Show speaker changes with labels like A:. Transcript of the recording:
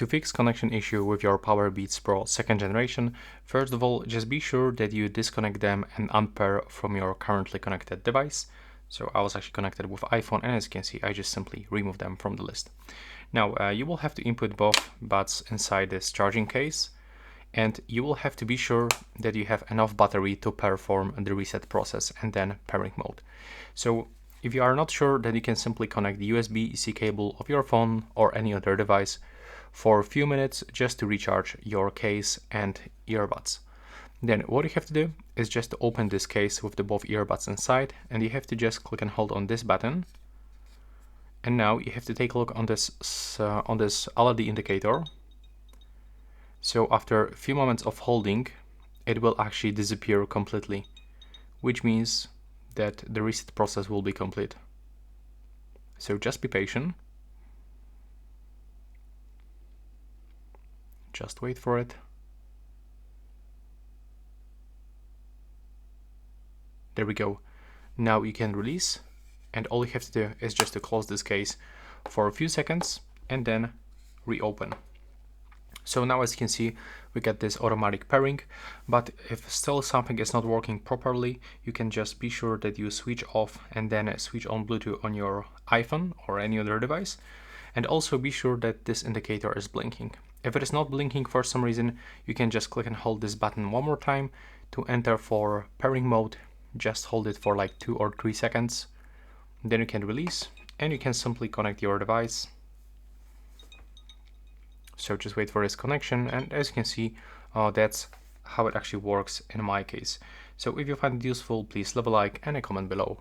A: To fix connection issue with your Powerbeats Pro 2nd generation, first of all, just be sure that you disconnect them and unpair from your currently connected device. So I was actually connected with iPhone, and as you can see, I just simply remove them from the list. Now, you will have to input both buds inside this charging case, and you will have to be sure that you have enough battery to perform the reset process and then pairing mode. So if you are not sure, then you can simply connect the USB-C cable of your phone or any other device for a few minutes just to recharge your case and earbuds. Then what you have to do is just to open this case with the both earbuds inside, and you have to just click and hold on this button. And now you have to take a look on this LED indicator. So after a few moments of holding, it will actually disappear completely, which means that the reset process will be complete. So just be patient. Just wait for it. There we go. Now you can release, and all you have to do is just to close this case for a few seconds and then reopen. So now, as you can see, we get this automatic pairing, but if still something is not working properly, you can just be sure that you switch off and then switch on Bluetooth on your iPhone or any other device, and also be sure that this indicator is blinking. If it is not blinking for some reason, you can just click and hold this button one more time to enter for pairing mode. Just hold it for like 2 or 3 seconds, then you can release and you can simply connect your device. So just wait for this connection, and as you can see, that's how it actually works in my case. So if you find it useful, please leave a like and a comment below.